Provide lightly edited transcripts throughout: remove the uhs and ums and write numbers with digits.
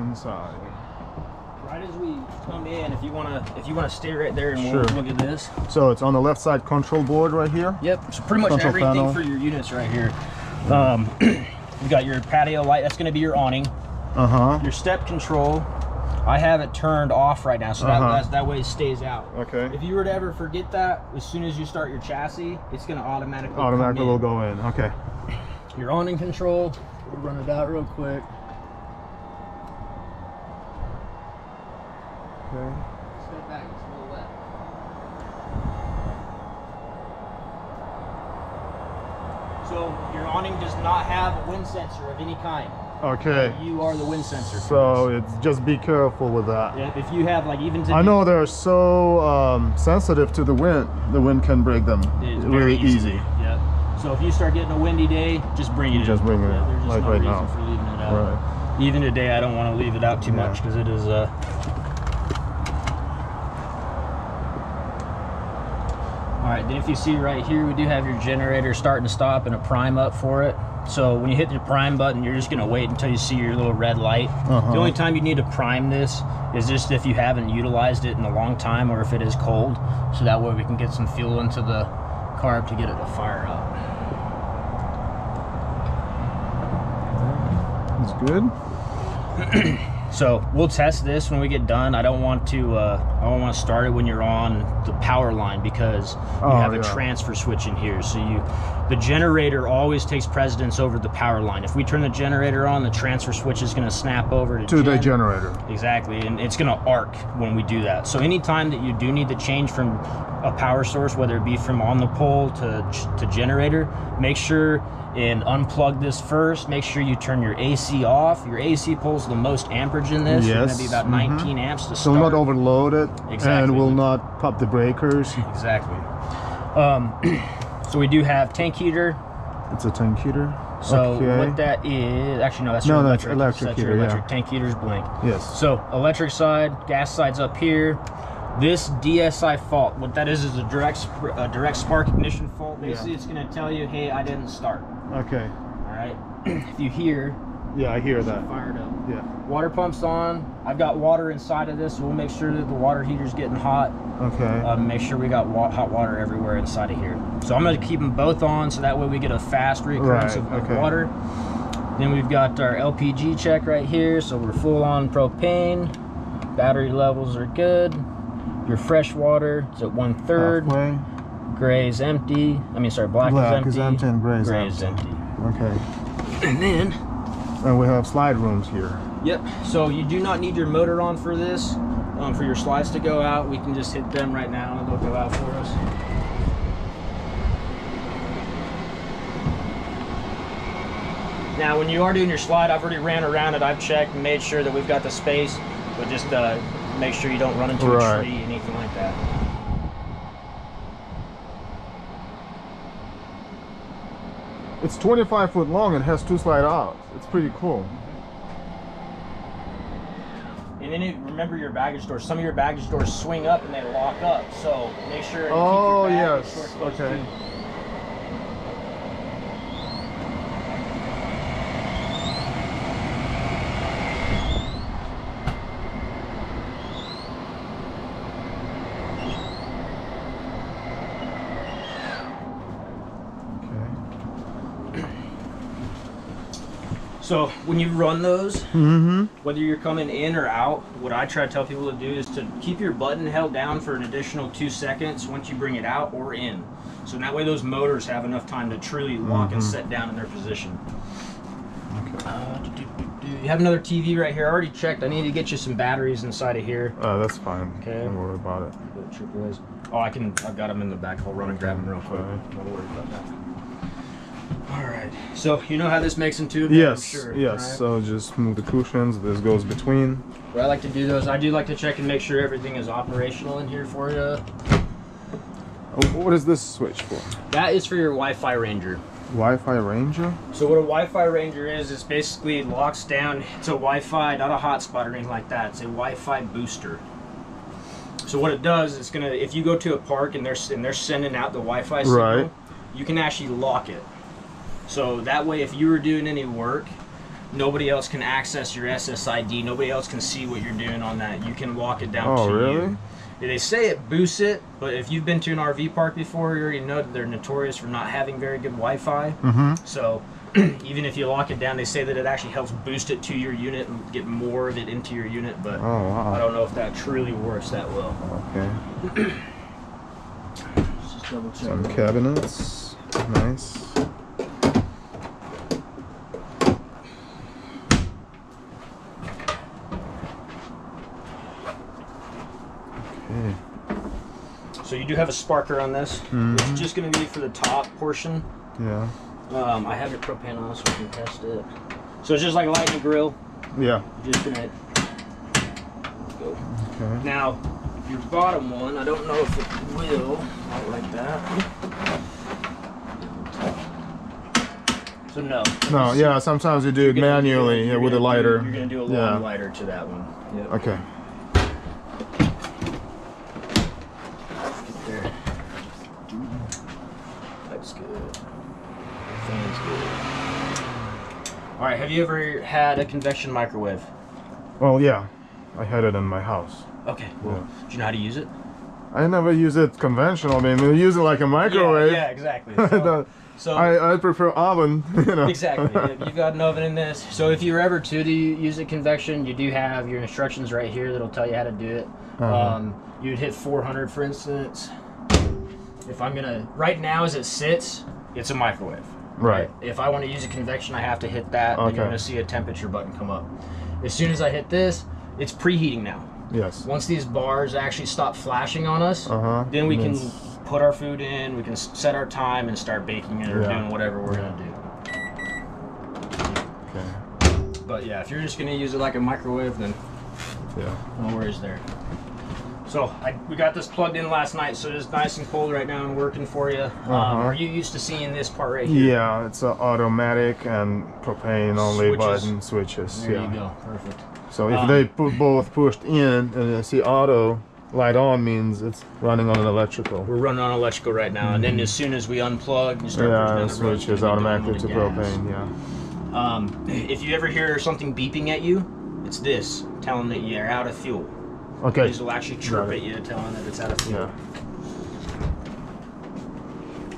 inside. Right as we come in, if you wanna stay right there and we'll look at this. So it's on the left side control board right here. Yep. So pretty much Control everything panel. for your units right here. You got your patio light. That's going to be your awning. Your step control. I have it turned off right now, so that way it stays out. Okay. If you were to ever forget that, as soon as you start your chassis, it's going to automatically will go in. Okay. Your awning control. We'll run it out real quick. Okay. Step back. It's a little wet. So your awning does not have a wind sensor of any kind. Okay. You are the wind sensor. So it's just be careful with that. Yeah. If you have like even. I know they're so sensitive to the wind. The wind can break them really easy. Yeah. So if you start getting a windy day, just bring it in. Just bring it in. There's just like no right reason now. for leaving it out. Right. Even today, I don't want to leave it out too much because it is. All right, then if you see right here, we do have your generator starting to stop and a prime up for it. So when you hit the prime button, you're just gonna wait until you see your little red light. The only time you need to prime this is just if you haven't utilized it in a long time or if it is cold. So that way we can get some fuel into the carb to get it to fire up. It's good. So we'll test this when we get done. I don't want to start it when you're on the power line because you have a transfer switch in here. So the generator always takes precedence over the power line. If we turn the generator on, the transfer switch is going to snap over to the generator. Exactly, and it's going to arc when we do that. So anytime that you do need to change from a power source, whether it be from on the pole to generator, make sure and unplug this first. Make sure you turn your AC off. Your AC pulls the most amperage in this. It's going to be about 19 amps to start. So not overload it, exactly. And will not pop the breakers. Exactly. So we do have tank heater. It's a tank heater. So what that is, actually no, that's your electric. That's heater, your electric. Tank heater's blink. Yes. So electric side, gas side's up here. This DSI fault, what that is a direct spark ignition fault. Basically, it's going to tell you, hey, I didn't start. Okay. All right. If you hear, yeah, I hear that. Fired up. Yeah. Water pump's on. I've got water inside of this, so we'll make sure that the water heater's getting hot. Okay. Make sure we got hot water everywhere inside of here. So I'm going to keep them both on, so that way we get a fast recurrence of water. Then we've got our LPG check right here, so we're full on propane. Battery levels are good. Your fresh water is at 1/3. Halfway. Gray is empty. I mean, sorry, black is empty and gray is empty. Okay. And then, we have slide rooms here. Yep. So you do not need your motor on for this. For your slides to go out, we can just hit them right now and they'll go out for us. Now, when you are doing your slide, I've already ran around it. I've checked and made sure that we've got the space, but just make sure you don't run into a tree, anything like that. It's 25 foot long and has 2 slide outs. It's pretty cool. And then remember your baggage doors. Some of your baggage doors swing up and they lock up. So make sure you keep your baggage door closed too. So when you run those, whether you're coming in or out, what I try to tell people to do is to keep your button held down for an additional 2 seconds once you bring it out or in. So that way those motors have enough time to truly lock and set down in their position. Okay. You have another TV right here. I already checked. I need to get you some batteries inside of here. That's fine. Okay. Don't worry about it. Oh, I've got them in the back. I'll run and grab them real quick. Don't worry about that. All right, so you know how this makes into a bed, yes, I'm sure, yes. right? So just move the cushions. This goes between. What I like to do those, I do like to check and make sure everything is operational in here for you. What is this switch for? That is for your Wi-Fi Ranger. Wi-Fi Ranger? So what a Wi-Fi Ranger is basically it locks down. It's a Wi-Fi, not a hotspot or anything like that. It's a Wi-Fi booster. So what it does, it's gonna, if you go to a park and they're sending out the Wi-Fi signal, you can actually lock it. So that way, if you were doing any work, Nobody else can access your SSID. Nobody else can see what you're doing on that. You can lock it down to really? you. They say it boosts it, but if you've been to an RV park before, you already know that they're notorious for not having very good Wi-Fi. So even if you lock it down, they say that it actually helps boost it to your unit and get more of it into your unit, but I don't know if that truly works that well. Okay. Let's just double check. Some cabinets. Nice. Okay. So you do have a sparker on this. It's just going to be for the top portion. Yeah. I have your propane on so we can test it. So it's just like lighting a grill. Yeah. You're just gonna go. Okay. Now, your bottom one, I don't know if it will, not like that. So no. No, yeah, sometimes you do it manually with a lighter. You're gonna do a long lighter to that one. Yep. Okay. Get there. That's good. Fan's good. All right, have you ever had a convection microwave? Well, yeah, I had it in my house. Okay, well, do you know how to use it? I never use it conventional. I mean, we use it like a microwave. Yeah, exactly. So I prefer oven, you know. Exactly. You've got an oven in this. So if you're ever to use a convection, you do have your instructions right here that'll tell you how to do it. You'd hit 400, for instance. If I'm gonna, right now as it sits, it's a microwave. Right. If I want to use a convection, I have to hit that, and you're gonna see a temperature button come up. As soon as I hit this, it's preheating now. Yes. Once these bars actually stop flashing on us, then we can put our food in, we can set our time and start baking it or doing whatever we're gonna do. Okay. But yeah, if you're just gonna use it like a microwave, then no worries there. So we got this plugged in last night, so it's nice and cold right now and working for you. Are you used to seeing this part right here? Yeah, it's automatic and propane only button switches. There you go, perfect. So if they both pushed in and you see auto light on means it's running on an electrical. We're running on electrical right now, and then as soon as we unplug, you start pushing down the road, switches automatically to propane. Yeah. If you ever hear something beeping at you, it's this telling that you're out of fuel. Okay. These will actually chirp at you, telling that it's out of fuel. Yeah.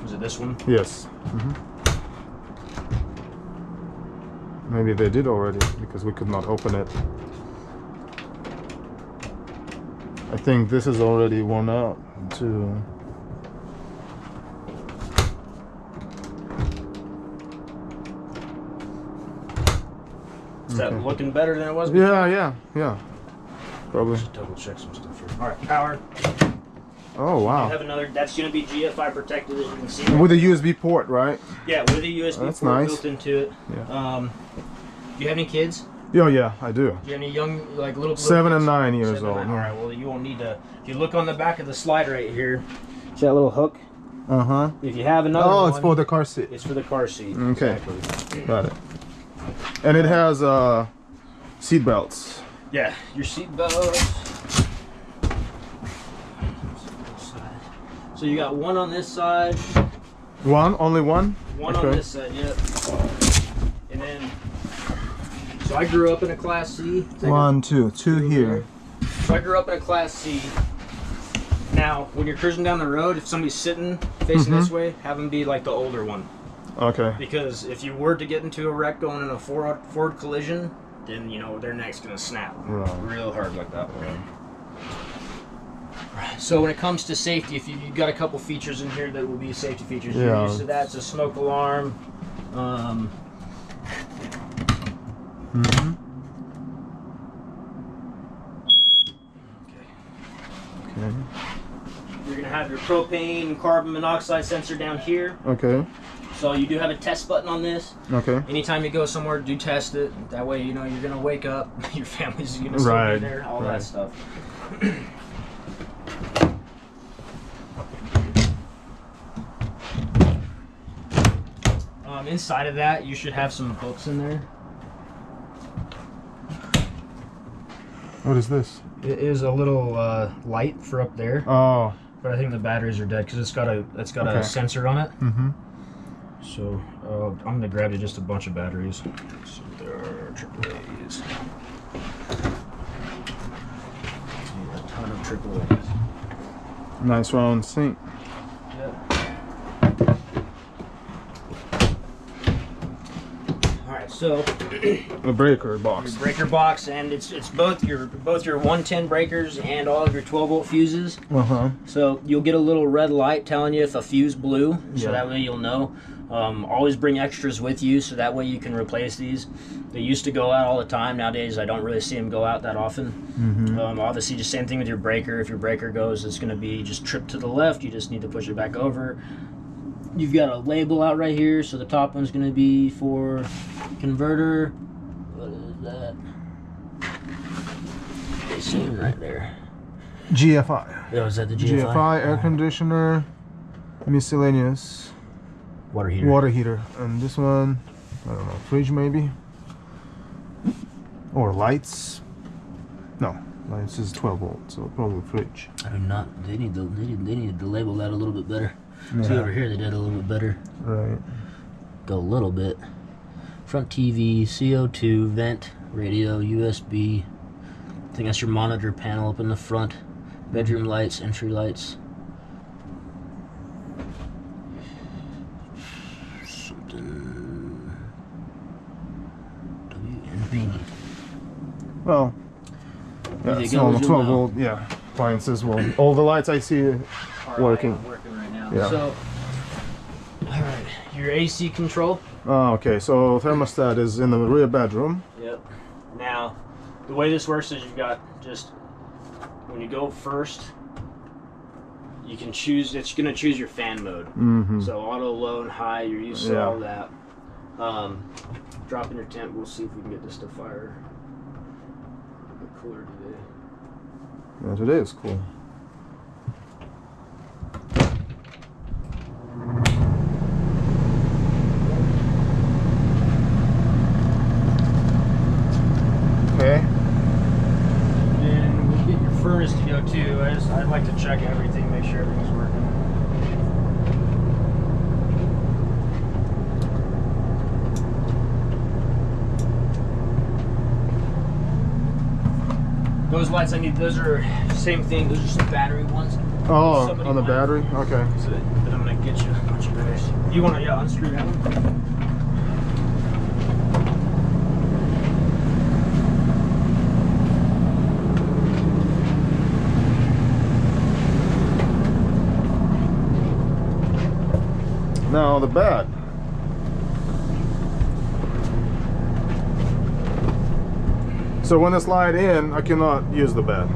Was it this one? Yes. Maybe they did already because we could not open it. I think this is already worn out too. Is that looking better than it was before? Yeah. Probably. Just double check some stuff here. All right, power. Oh wow. You have another. That's going to be GFI protected, as you can see. With a USB port, right? Yeah, with a USB port built into it. Yeah. Do you have any kids? Oh yeah, I do. Do you have any young, like little? 7 and 9 years old. All right. Well, you won't need to. If you look on the back of the slide right here, see that little hook? If you have another one, it's for the car seat. It's for the car seat. Okay. Exactly. Got it. And it has seat belts. Yeah, your seat belts. So you got one on this side. One? Only one? One on this side, yep. And then, so I grew up in a Class C. One, two here. So I grew up in a Class C. Now, when you're cruising down the road, if somebody's sitting facing this way, have them be like the older one. Okay. Because if you were to get into a wreck going in a forward collision, then you know their neck's gonna snap real hard like that. So when it comes to safety, if you've got a couple features in here that will be safety features, you're used to that. It's a smoke alarm. Okay. You're gonna have your propane and carbon monoxide sensor down here. Okay. So you do have a test button on this. Okay. Anytime you go somewhere, do test it. That way, you know you're gonna wake up, your family's gonna still be there, all that stuff. Inside of that, you should have some hooks in there. What is this? It is a little light for up there. Oh. But I think the batteries are dead because it's got a sensor on it. So I'm gonna grab you just a bunch of batteries. So there are AAAs. A ton of AAAs. Nice round sink. Yep. All right, so a breaker box. Your breaker box, and it's both your 110 breakers and all of your 12-volt fuses. So you'll get a little red light telling you if a fuse blew, so that way you'll know. Always bring extras with you, so that way you can replace these. They used to go out all the time. Nowadays, I don't really see them go out that often. Obviously, just same thing with your breaker. If your breaker goes, it's going to be just trip to the left. You just need to push it back over. You've got a label out right here, so the top one's going to be for converter. What is that? It's sitting right there. GFI. Oh, is that the GFI? GFI, air conditioner, miscellaneous. Water heater. Water heater. And this one, I don't know, fridge maybe? Or lights? No, lights is 12 volt, so probably fridge. I do not. They need to label that a little bit better. See over here, they did a little bit better. Right. Go a little bit. Front TV, CO2, vent, radio, USB. I think that's your monitor panel up in the front. Bedroom lights, entry lights. WNB. Well, yeah, it's normal 12 volt, yeah. Appliances, well, all the lights I see are working. Working right now. Yeah. So, alright, your AC control. Oh, okay, so thermostat is in the rear bedroom. Yep. Now, the way this works is you've got just, when you go first, you can choose, it's going to choose your fan mode. So auto, low, and high, you're used to all that. Dropping your temp, we'll see if we can get this to fire a bit cooler today. Yeah, today is cool. Okay. And we'll get your furnace to go too. I'd like to check everything, make sure everything's working. Those lights I need, those are same thing, those are some battery ones. Oh, on the battery? Okay. So, but I'm gonna get you a bunch of batteries. You wanna unscrew that one? Now the bed. So when I slide in, I cannot use the bed.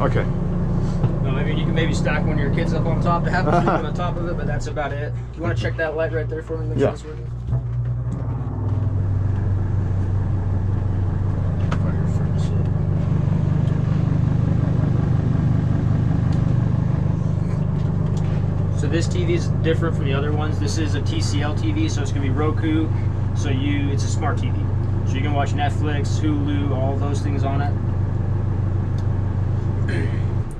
Okay. No, maybe you can maybe stack one of your kids up on top to have them sleep on the top of it, but that's about it. You want to check that light right there for me? Make sure it's working. So this TV is different from the other ones. This is a TCL TV, so it's gonna be Roku. So it's a smart TV. So you can watch Netflix, Hulu, all those things on it.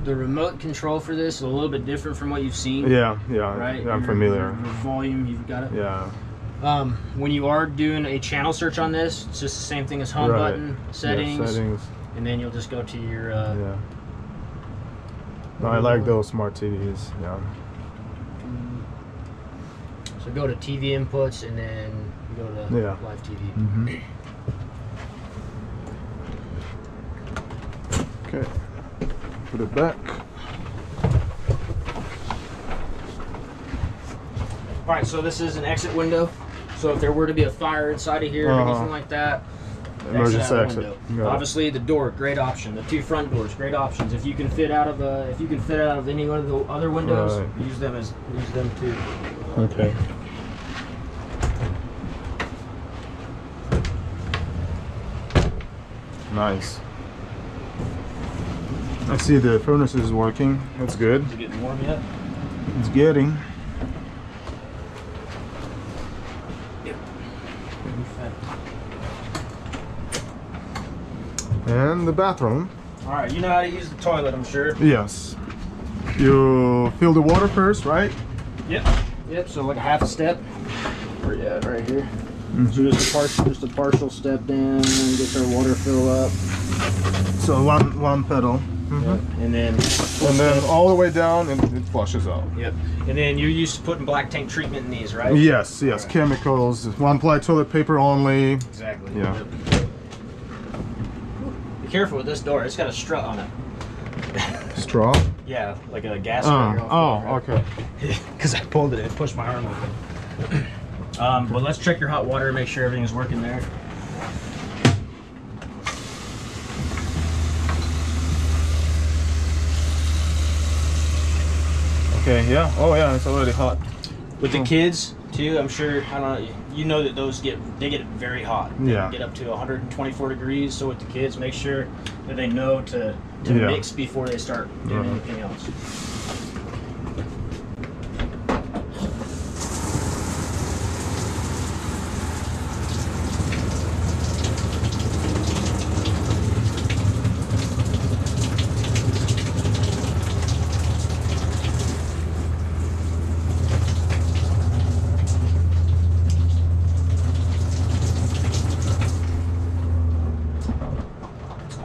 The remote control for this is a little bit different from what you've seen. Yeah, right? I'm familiar. Your volume, you've got it. Yeah. When you are doing a channel search on this, it's just the same thing as home button, settings, and then you'll just go to your. Yeah. No, I like those smart TVs. Yeah. So go to TV inputs, and then you go to live TV. Okay. Put it back. All right, so this is an exit window. So if there were to be a fire inside of here or anything like that, emergency exit. Obviously, the door, great option. The two front doors, great options. If you can fit out of any one of the other windows, use them too. Okay. Nice. I see the furnace is working. That's good. Is it getting warm yet? It's getting. Yep. And the bathroom. All right, you know how to use the toilet, I'm sure. Yes. You fill the water first, right? Yep. Yep. So like a half a step. Yeah, right here. So just a partial step down, get our water fill up. So one pedal. Yep. And then all the way down, and it flushes out. Yep. And then you're used to putting black tank treatment in these, right? Yes, right. Chemicals. One ply toilet paper only. Exactly. Yeah. Yep. Be careful with this door. It's got a strut on it. Straw? Yeah, like a gas. Okay. Because I pulled it, it pushed my arm open. But let's check your hot water, make sure everything's working there. Okay, yeah. Oh yeah, it's already hot. With the kids too, I'm sure, I don't know, you know that those get very hot. They get up to 124 degrees. So with the kids, make sure that they know to mix before they start doing anything else.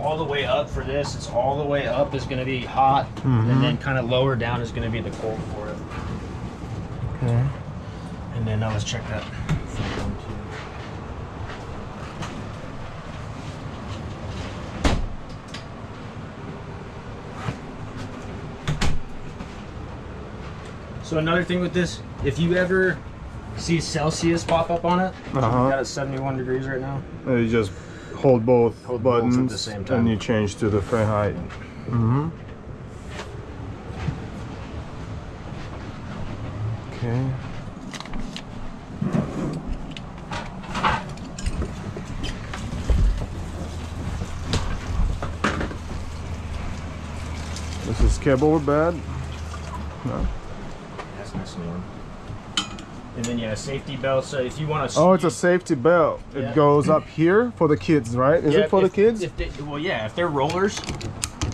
All the way up for this, it's all the way up is going to be hot, and then kind of lower down is going to be the cold for it. Okay. And then now let's check that front one too. So another thing with this, if you ever see Celsius pop up on it, we've got it 71 degrees right now. You just hold both buttons at the same time, and you change to the Fahrenheit. Okay. This is cable bed. No. That's nice and warm. And then yeah, safety belt. So if you want to. Oh, it's a safety belt. It goes up here for the kids, right? Is it for the kids? If they're rollers,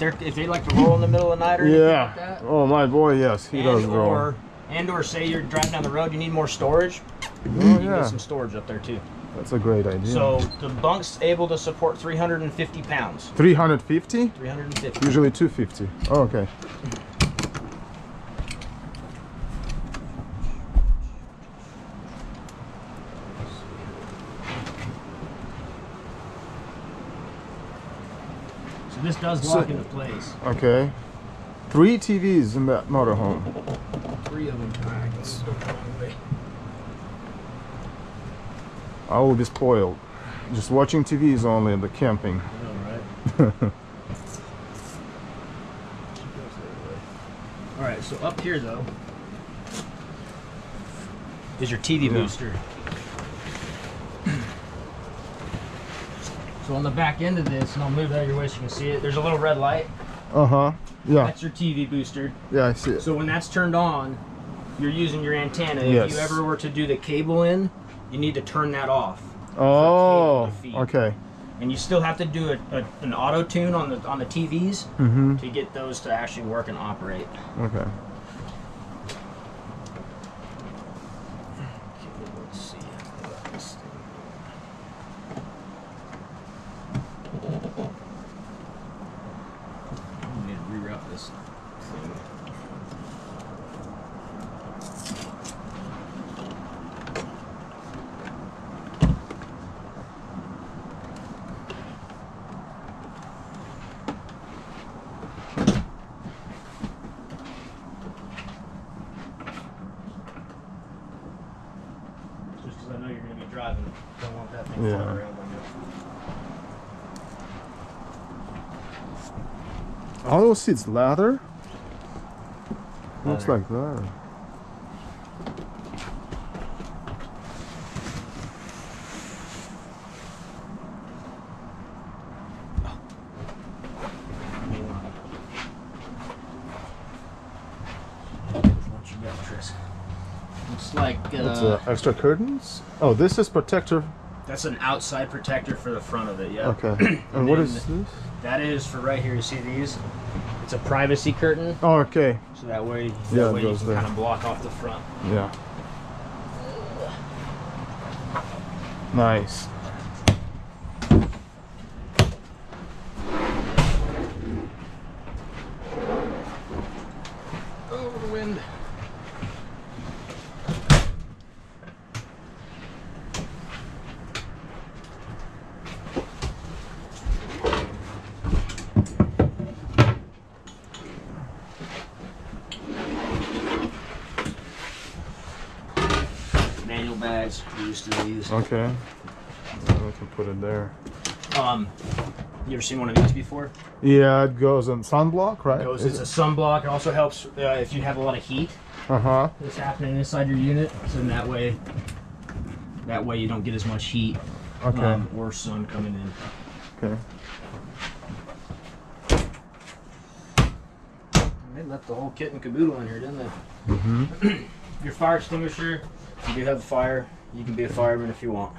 if they like to roll in the middle of the night or anything like that. Oh my boy, yes, he does roll. Or say you're driving down the road, you need more storage. You can get some storage up there too. That's a great idea. So the bunk's able to support 350 pounds. 350? 350. Usually 250. Oh, okay. So this does lock into place. Okay. 3 TVs in that motorhome. 3 of them. All right, let's go the wrong way. I will be spoiled. Just watching TVs only in the camping. I know, right? All right, so up here though is your TV booster. So on the back end of this, and I'll move out of your way so you can see it, there's a little red light. Yeah. That's your TV booster. Yeah, I see it. So when that's turned on, you're using your antenna. Yes. If you ever were to do the cable in, you need to turn that off. Oh, okay. And you still have to do an auto tune on the TVs to get those to actually work and operate. Okay. Let's see. This thing. I need to reroute this thing. I know you're going to be driving. Don't want that thing flying around on you. All those seats leather? Looks like leather. What you got, Tris? Looks like That's extra curtains. Oh, this is protector. That's an outside protector for the front of it. Yeah. Okay. And what is this? That is for right here. You see these? It's a privacy curtain. Oh, okay. So that way, Yeah, you can there. kind of block off the front. Yeah. Nice. Oh, the wind. Manual bags, we're used to these. Okay. We can put it there. You ever seen one of these before? Yeah, it goes on sunblock, right? It's a sunblock. It also helps if you have a lot of heat. That's happening inside your unit, so in that way you don't get as much heat or sun coming in. Okay. They left the whole kit and caboodle in here, didn't they? Your fire extinguisher. If you do have a fire, you can be a fireman if you want.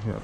Yeah.